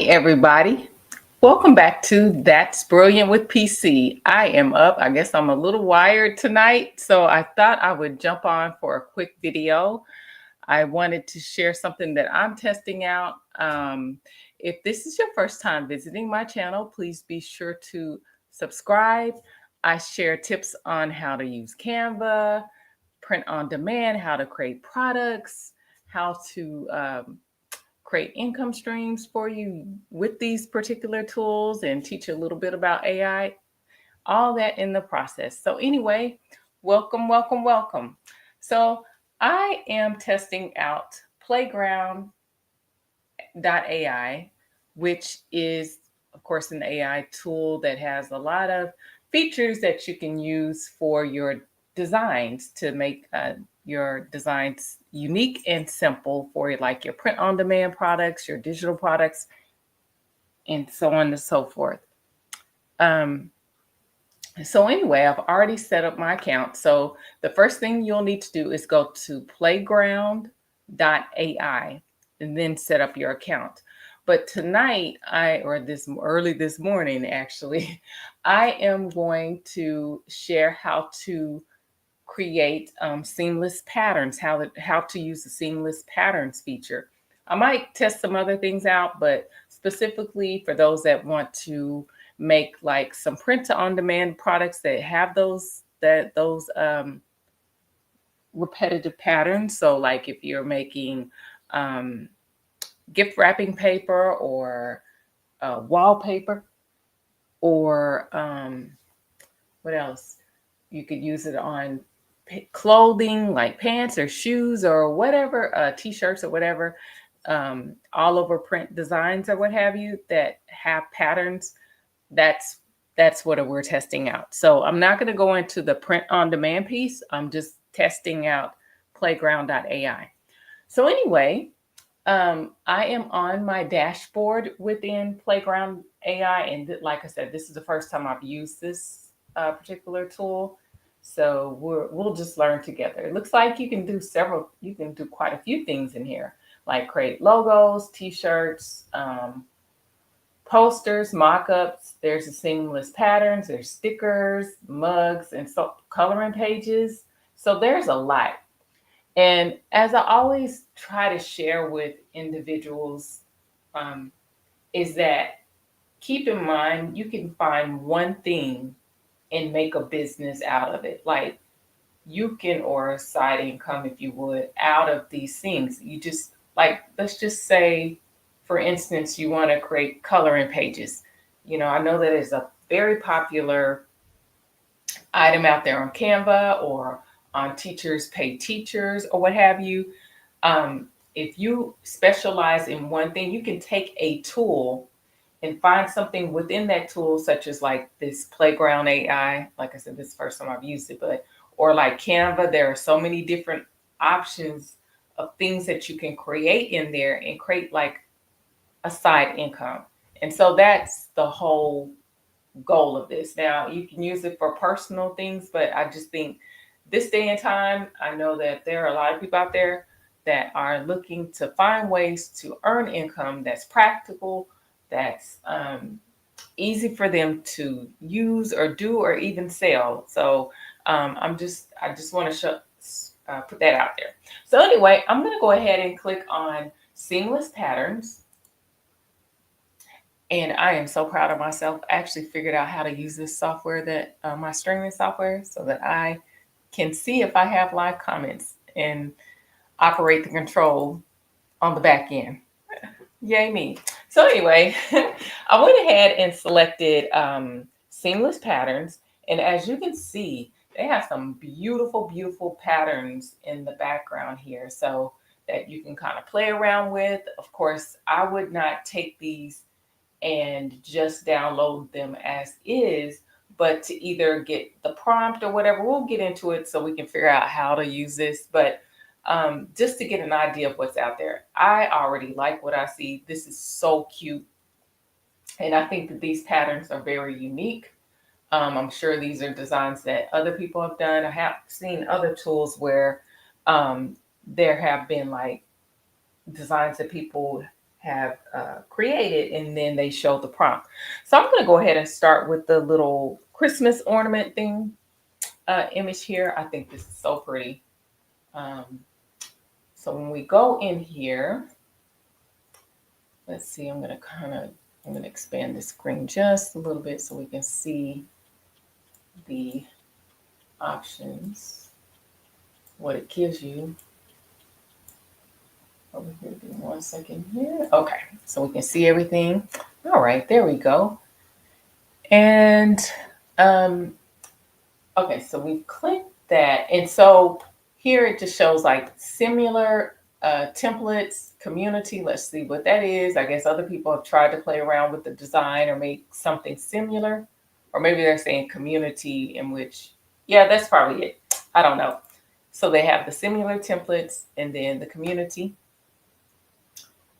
Everybody. Welcome back to That's Brilliant with PC. I am up. I guess I'm a little wired tonight, so I thought I would jump on for a quick video. I wanted to share something that I'm testing out. If this is your first time visiting my channel, please be sure to subscribe. I share tips on how to use Canva, print on demand, how to create products, how to create income streams for you with these particular tools and teach a little bit about AI, all that in the process. So, anyway, welcome, welcome, welcome. So, I am testing out playground.ai, which is, of course, an AI tool that has a lot of features that you can use for your designs to make your designs unique and simple for like your print on demand products, your digital products, and so on and so forth. Um, so, anyway, I've already set up my account. So, the first thing you'll need to do is go to playground.ai and then set up your account. But tonight, or this early this morning, actually, I am going to share how to create seamless patterns, how to use the seamless patterns feature. I might test some other things out, but specifically for those that want to make like some print to on demand products that have those repetitive patterns. So like if you're making um, gift wrapping paper or wallpaper or what else? You could use it on clothing like pants or shoes or whatever, t-shirts or whatever, all over print designs or what have you that have patterns. That's that's what we're testing out. So I'm not going to go into the print on demand piece. I'm just testing out playground.ai. So anyway, I am on my dashboard within Playground AI, and like I said, this is the first time I've used this particular tool. So we'll just learn together. It looks like you can do quite a few things in here, like create logos, T-shirts, posters, mock-ups. There's the seamless patterns. There's stickers, mugs, and so coloring pages. So there's a lot. And as I always try to share with individuals, um, is that keep in mind you can find one thing and make a business out of it. Like you can, or a side income, if you would, out of these things. You just, like, let's just say, for instance, you want to create coloring pages. I know that is a very popular item out there on Canva or on Teachers Pay Teachers or what have you. If you specialize in one thing, you can take a tool and find something within that tool, such as like this Playground AI. Like I said, this is the first time I've used it, but or like Canva, there are so many different options of things that you can create in there and create like a side income. And so that's the whole goal of this. Now, you can use it for personal things, but I just think this day and time, I know that there are a lot of people out there that are looking to find ways to earn income that's practical, that's easy for them to use or do or even sell. So I just want to put that out there. So anyway, I'm going to go ahead and click on Seamless Patterns. And I am so proud of myself. I actually figured out how to use this software, that my streaming software, so that I can see if I have live comments and operate the control on the back end. Yay me. So anyway, I went ahead and selected Seamless Patterns. And as you can see, they have some beautiful, beautiful patterns in the background here. So that you can kind of play around with. Of course, I would not take these and just download them as is, but to either get the prompt or whatever, we'll get into it so we can figure out how to use this. But just to get an idea of what's out there, I already like what I see. This is so cute. And I think that these patterns are very unique. I'm sure these are designs that other people have done. I have seen other tools where there have been like designs that people have created, and then they show the prompt. So I'm going to go ahead and start with the little Christmas ornament thing image here. I think this is so pretty. So when we go in here, let's see, I'm going to expand the screen just a little bit so we can see the options, what it gives you. Over here, give me 1 second here. Okay, so we can see everything. All right, there we go. And okay, so we've clicked that. And so here it just shows like similar templates, community. Let's see what that is. I guess other people have tried to play around with the design or make something similar. Or maybe they're saying community, in which, yeah, that's probably it. I don't know. So they have the similar templates and then the community.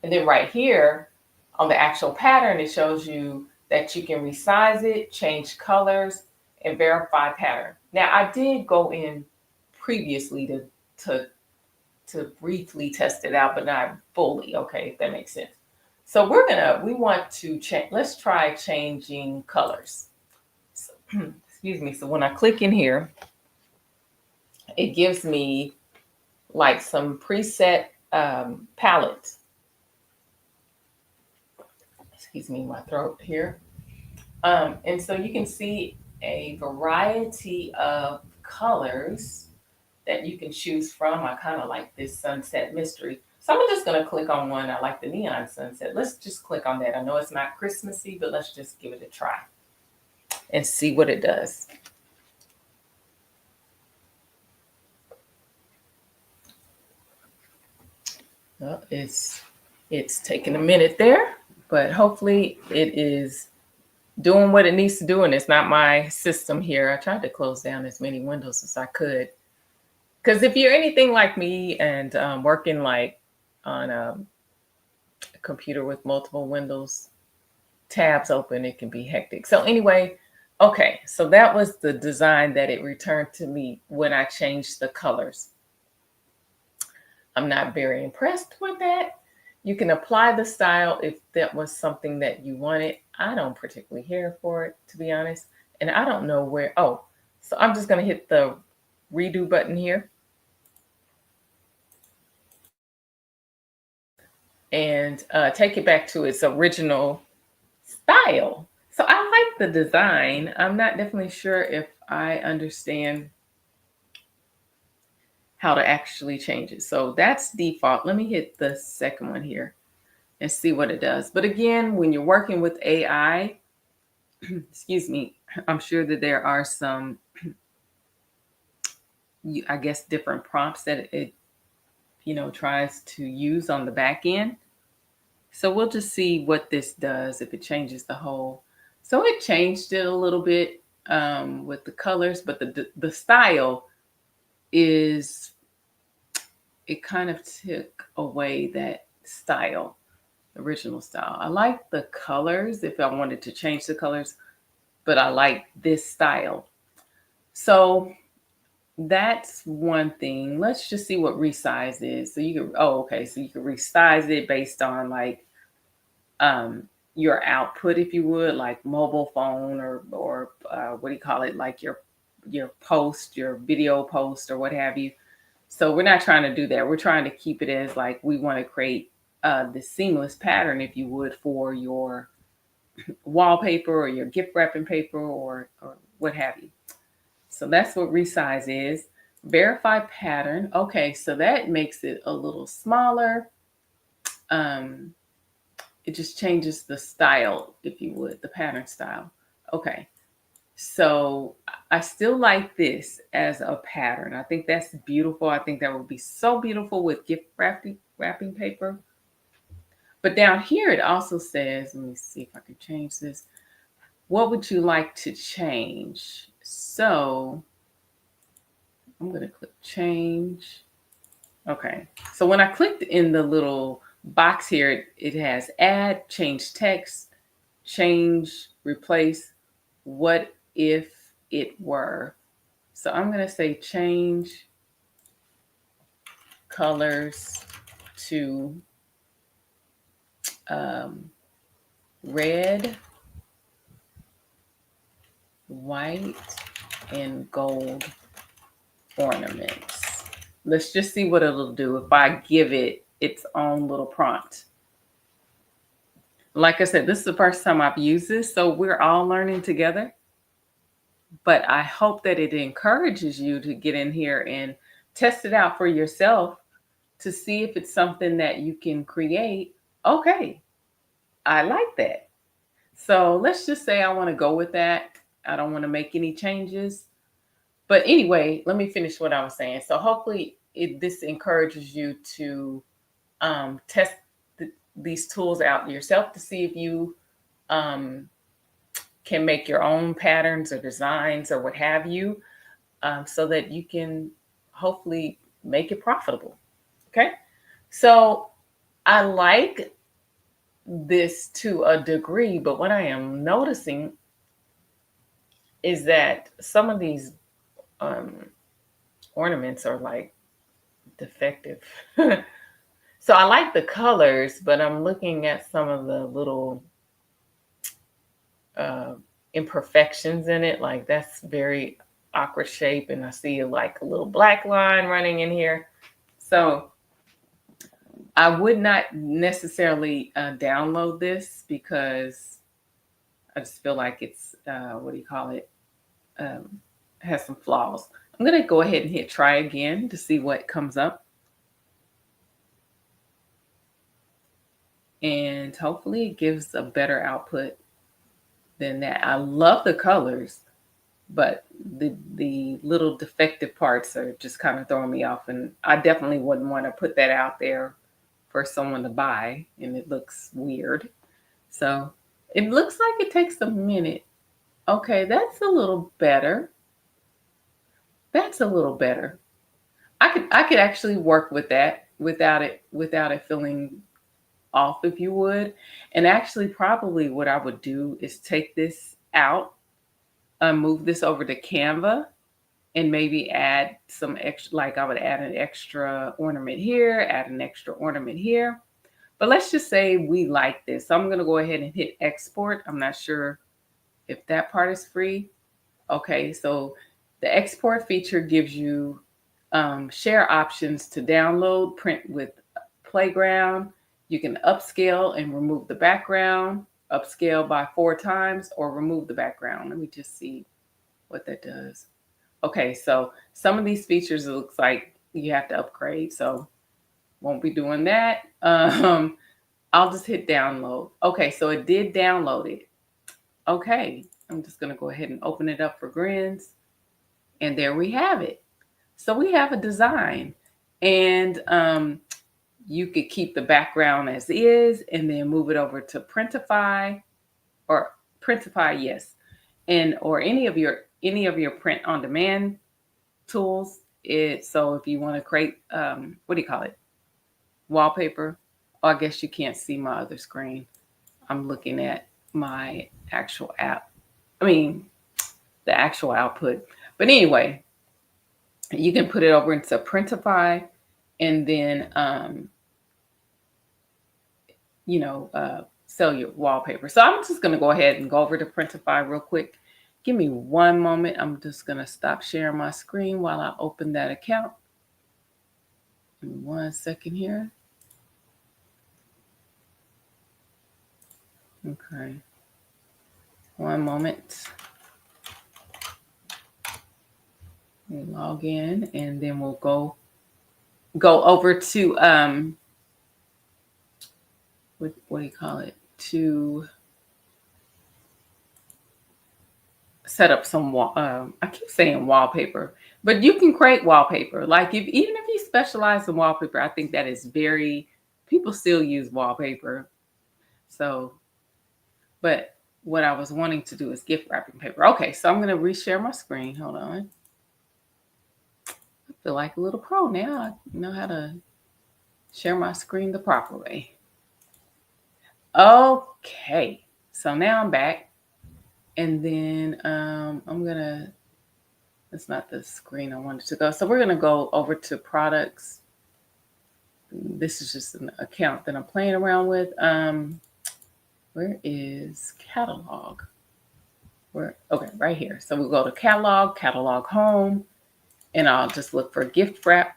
And then right here on the actual pattern, it shows you that you can resize it, change colors, and verify pattern. Now, I did go in previously to briefly test it out, but not fully. Okay, if that makes sense. So we want to change. Let's try changing colors. So, excuse me. So when I click in here, it gives me like some preset palettes. Excuse me, my throat here. And so you can see a variety of colors that you can choose from. I kind of like this sunset mystery. So I'm just going to click on one. I like the neon sunset. Let's just click on that. I know it's not Christmassy, but let's just give it a try and see what it does. Well, it's taking a minute there, but hopefully it is doing what it needs to do, and it's not my system here. I tried to close down as many windows as I could. Because if you're anything like me and working like on a computer with multiple windows, tabs open, it can be hectic. So anyway, okay, so that was the design that it returned to me when I changed the colors. I'm not very impressed with that. You can apply the style if that was something that you wanted. I don't particularly care for it, to be honest. And I don't know where, oh, so I'm just gonna hit the redo button here. And take it back to its original style. So I like the design. I'm not definitely sure if I understand how to actually change it. So that's default. Let me hit the second one here and see what it does. But again, when you're working with AI, excuse me, I'm sure that there are some, I guess, different prompts that it, tries to use on the back end. So we'll just see what this does if it changes the whole. So it changed it a little bit with the colors, but the style is, it kind of took away that style, original style. I like the colors if I wanted to change the colors, but I like this style. So that's one thing. Let's just see what resize is. So you can, so you can resize it based on like your output, if you would, like mobile phone or what do you call it, like your post, your video post or what have you. So we're not trying to do that. We're trying to keep it as like we want to create the seamless pattern, if you would, for your wallpaper or your gift wrapping paper or what have you. So that's what resize is. Verify pattern. Okay, so that makes it a little smaller. It just changes the style, if you would, the pattern style. Okay, so I still like this as a pattern. I think that's beautiful. I think that would be so beautiful with gift wrapping paper. But down here, it also says, let me see if I can change this. What would you like to change? So I'm going to click change. Okay, so when I clicked in the little box here, it has add, change text, change, replace, what if it were. So I'm going to say change colors to red, white, and gold ornaments. Let's just see what it'll do if I give it its own little prompt. Like I said, this is the first time I've used this, so we're all learning together. But I hope that it encourages you to get in here and test it out for yourself to see if it's something that you can create. Okay, I like that. So let's just say I want to go with that. I don't want to make any changes. But anyway, let me finish what I was saying. So hopefully this encourages you to test these tools out yourself to see if you um, can make your own patterns or designs or what have you, so that you can hopefully make it profitable. Okay. So I like this to a degree, but what I am noticing is that some of these um, ornaments are like defective. So I like the colors, but I'm looking at some of the little uh, imperfections in it. Like that's very awkward shape, and I see like a little black line running in here. So I would not necessarily download this because I just feel like it's what do you call it? Has some flaws. I'm gonna go ahead and hit try again to see what comes up, and hopefully it gives a better output than that. I love the colors, but the little defective parts are just kind of throwing me off, and I definitely wouldn't want to put that out there for someone to buy, and it looks weird. So it looks like it takes a minute. Okay, that's a little better. That's a little better. I could actually work with that without it feeling off, if you would. And actually probably what I would do is take this out, move this over to Canva, and maybe add some extra, like I would add an extra ornament here, add an extra ornament here. But let's just say we like this. So I'm going to go ahead and hit export. I'm not sure if that part is free. Okay, so the export feature gives you share options to download, print with Playground. You can upscale and remove the background, upscale by 4 times, or remove the background. Let me just see what that does. Okay, so some of these features, it looks like you have to upgrade, so won't be doing that. I'll just hit download. Okay, so it did download it. Okay, I'm just gonna go ahead and open it up for grins. And there we have it. So we have a design, and you could keep the background as is and then move it over to Printify, or Printify, yes, and or any of your print on demand tools. So if you want to create what do you call it, wallpaper. Oh, I guess you can't see my other screen. I'm looking at my actual app. I mean, the actual output. But anyway, you can put it over into Printify, and then sell your wallpaper. So I'm just going to go ahead and go over to Printify real quick. Give me one moment. I'm just going to stop sharing my screen while I open that account. Give me 1 second here. Okay. One moment. We log in, and then we'll go over to what do you call it? To set up some I keep saying wallpaper, but you can create wallpaper. Like even if you specialize in wallpaper, I think that is very, people still use wallpaper. So, but what I was wanting to do is gift wrapping paper. Okay, so I'm going to reshare my screen. Hold on. I feel like a little pro now. I know how to share my screen the proper way. Okay, so now I'm back, and then I'm gonna. That's not the screen I wanted to go. So we're gonna go over to products. this is just an account that I'm playing around with. Where is catalog? Okay, right here. So we'll go to catalog, catalog home, and I'll just look for gift wrap.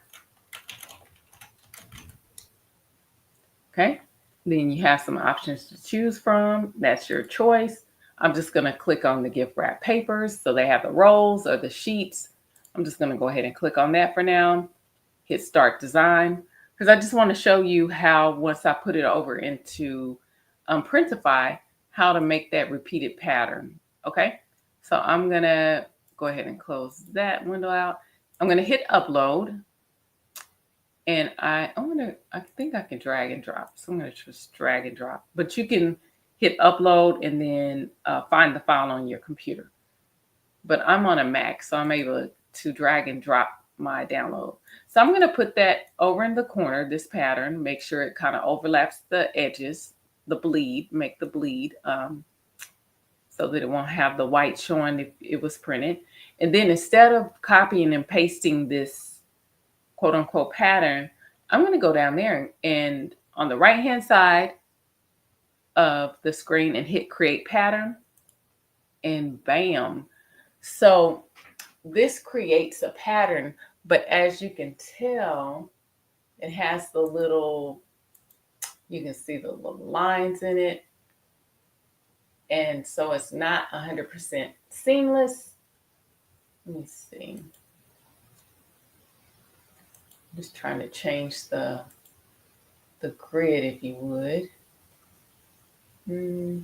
Okay. Then you have some options to choose from. That's your choice. I'm just going to click on the gift wrap papers. So they have the rolls or the sheets. I'm just going to go ahead and click on that for now. Hit start design, because I just want to show you how, once I put it over into Printify, how to make that repeated pattern. Okay. So I'm going to go ahead and close that window out. I'm going to hit upload. And I think I can drag and drop. So I'm going to just drag and drop. But you can hit upload and then find the file on your computer. But I'm on a Mac, so I'm able to drag and drop my download. So I'm going to put that over in the corner, this pattern, make sure it kind of overlaps the edges, the bleed, make the bleed so that it won't have the white showing if it was printed. And then instead of copying and pasting this quote unquote pattern, I'm going to go down there and on the right hand side of the screen and hit create pattern, and bam. So this creates a pattern, but as you can tell, it has the little, you can see the little lines in it. And so it's not 100% seamless. Let me see. Just trying to change the grid, if you would. Give me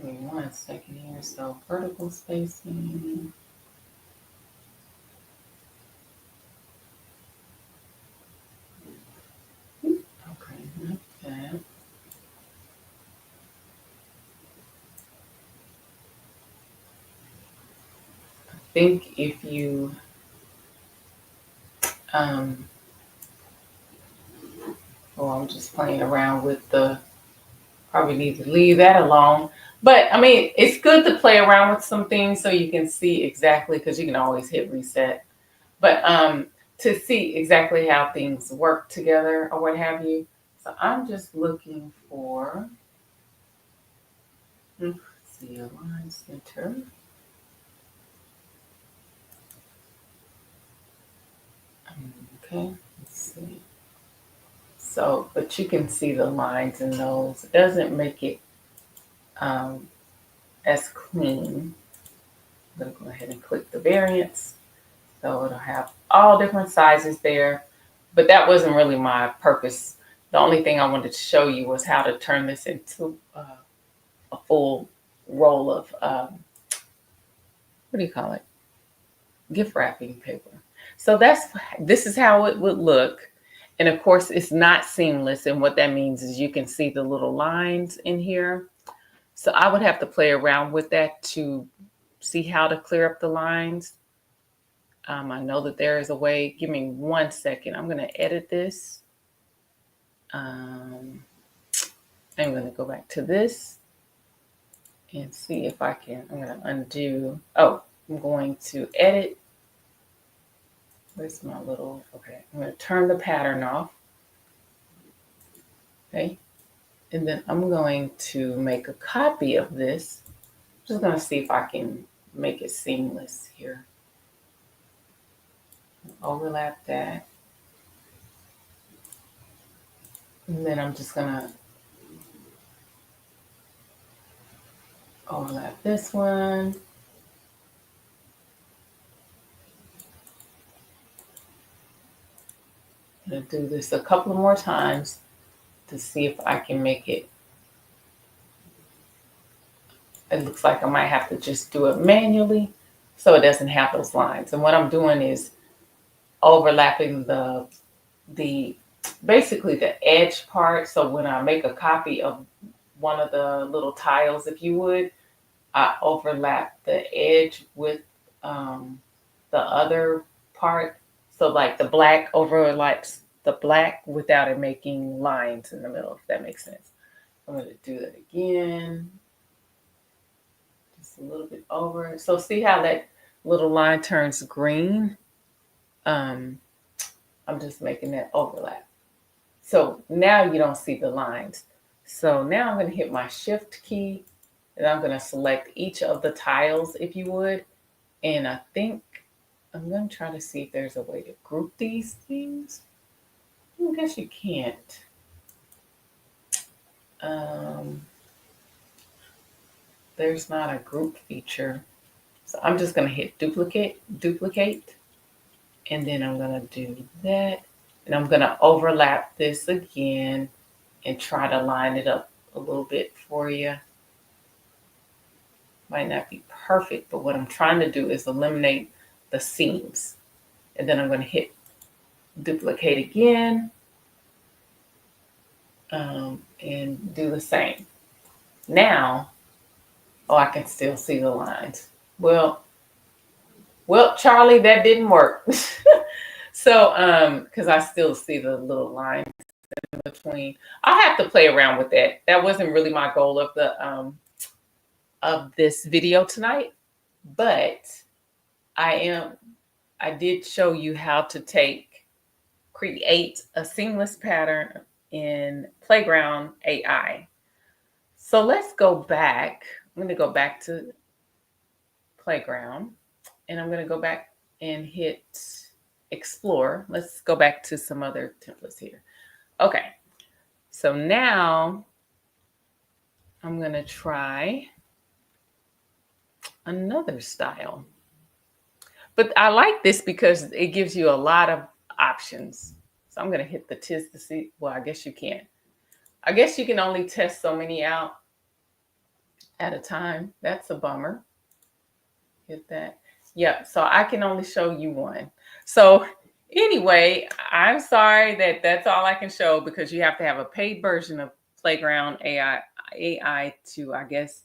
1 second here. So vertical spacing. Okay, not that. I think if you I'm just playing around with probably need to leave that alone. But I mean, it's good to play around with some things so you can see exactly, because you can always hit reset. But to see exactly how things work together or what have you. So I'm just looking for, let's see, align center. Okay, let's see. So, but you can see the lines in those. It doesn't make it as clean. I'm going to go ahead and click the variants. So it'll have all different sizes there. But that wasn't really my purpose. The only thing I wanted to show you was how to turn this into a full roll of, what do you call it? Gift wrapping paper. So this is how it would look. And of course, it's not seamless. And what that means is you can see the little lines in here. So I would have to play around with that to see how to clear up the lines. I know that there is a way. Give me 1 second. I'm going to edit this. I'm going to go back to this and see if I can. I'm going to undo. Oh, I'm going to edit. Where's my little, okay. I'm going to turn the pattern off. Okay. And then I'm going to make a copy of this. Just going to see if I can make it seamless here. Overlap that. And then I'm just going to overlap this one. I'm going to do this a couple more times to see if I can make it. It looks like I might have to just do it manually so it doesn't have those lines. And what I'm doing is overlapping the basically the edge part. So when I make a copy of one of the little tiles, if you would, I overlap the edge with the other part. So like the black overlaps the black without it making lines in the middle, if that makes sense. I'm going to do that again. Just a little bit over. So see how that little line turns green? I'm just making that overlap. So now you don't see the lines. So now I'm going to hit my shift key and I'm going to select each of the tiles if you would. And I think I'm going to try to see if there's a way to group these things. I guess you can't. There's not a group feature. So I'm just going to hit duplicate, and then I'm going to do that. And I'm going to overlap this again and try to line it up a little bit for you. Might not be perfect, but what I'm trying to do is eliminate the seams. And then I'm going to hit duplicate again, and do the same. Now, oh, I can still see the lines. Well, Charlie, that didn't work. So, because I still see the little lines in between. I'll have to play around with that. That wasn't really my goal of this video tonight, but I did show you how to create a seamless pattern in Playground AI. So let's go back. I'm going to go back to Playground, and I'm going to go back and hit Explore. Let's go back to some other templates here. Okay, so now I'm going to try another style. But I like this because it gives you a lot of options. So I'm going to hit the test to see. Well, I guess you can't. I guess you can only test so many out at a time. That's a bummer. Hit that. Yep. So I can only show you one. So anyway, I'm sorry that that's all I can show because you have to have a paid version of Playground AI to, I guess,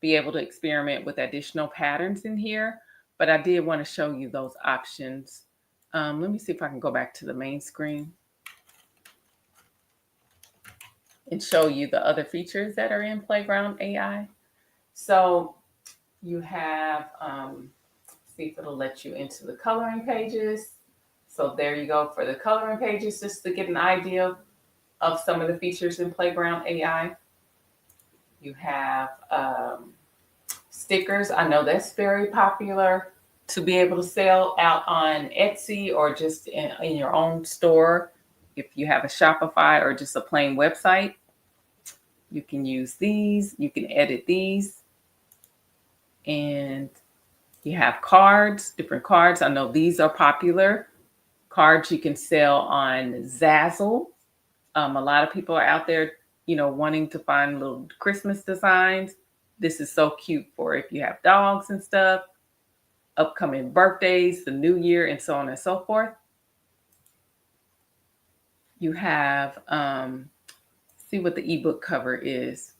be able to experiment with additional patterns in here. But I did want to show you those options. Let me see if I can go back to the main screen and show you the other features that are in Playground AI. So you have, see if it'll let you into the coloring pages. So there you go for the coloring pages, just to get an idea of some of the features in Playground AI. You have stickers. I know that's very popular to be able to sell out on Etsy or just in your own store. If you have a Shopify or just a plain website, you can use these. You can edit these. And you have cards, different cards. I know these are popular. Cards you can sell on Zazzle. A lot of people are out there, wanting to find little Christmas designs. This is so cute for if you have dogs and stuff, upcoming birthdays, the new year, and so on and so forth. You have, see what the ebook cover is.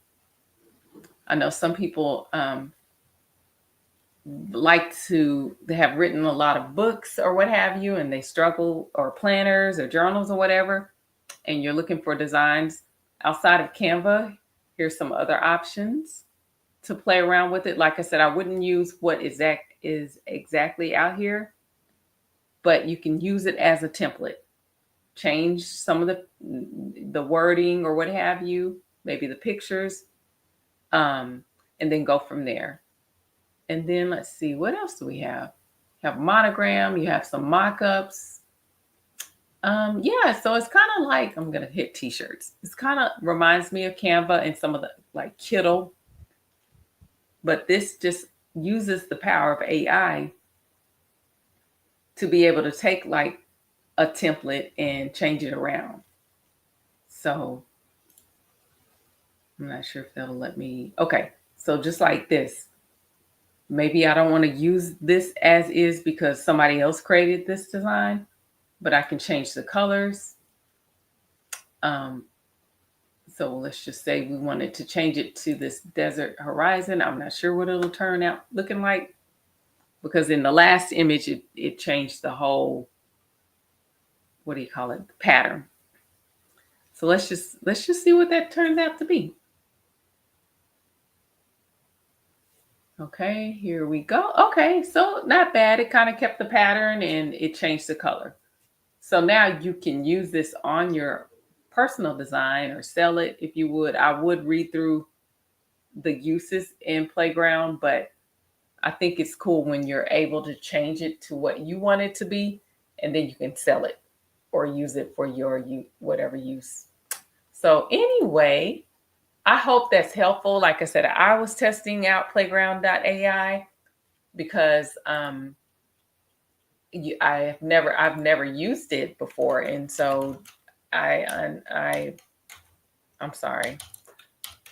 I know some people they have written a lot of books or what have you, and they struggle, or planners or journals or whatever, and you're looking for designs outside of Canva. Here's some other options to play around with it. Like I said, I wouldn't use what is exactly out here, but you can use it as a template. Change some of the wording or what have you, maybe the pictures, and then go from there. And then let's see, what else do we have? You have monogram, you have some mock-ups. Yeah, so it's kind of like, I'm going to hit t-shirts. It's kind of reminds me of Canva and some of the like Kittle. But this just uses the power of AI to be able to take like a template and change it around. So I'm not sure if that'll let me. Okay, so just like this. Maybe I don't want to use this as is because somebody else created this design, but I can change the colors. So let's just say we wanted to change it to this desert horizon. I'm not sure what it'll turn out looking like because in the last image, it changed the whole, what do you call it, pattern. So let's just see what that turns out to be. Okay, here we go. Okay, so not bad. It kind of kept the pattern and it changed the color. So now you can use this on your personal design or sell it if you would. I would read through the uses in Playground, but I think it's cool when you're able to change it to what you want it to be, and then you can sell it or use it for your whatever use. So anyway, I hope that's helpful. Like I said, I was testing out playground.ai because I've never used it before, and so I I'm sorry.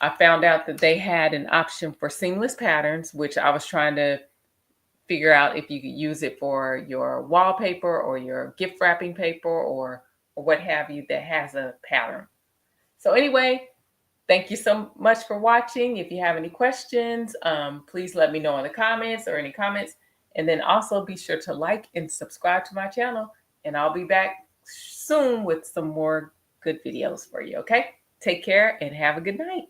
I found out that they had an option for seamless patterns, which I was trying to figure out if you could use it for your wallpaper or your gift wrapping paper or what have you that has a pattern. So anyway, thank you so much for watching. If you have any questions, please let me know in the comments or any comments. And then also be sure to like and subscribe to my channel. And I'll be back soon with some more good videos for you, okay? Take care and have a good night.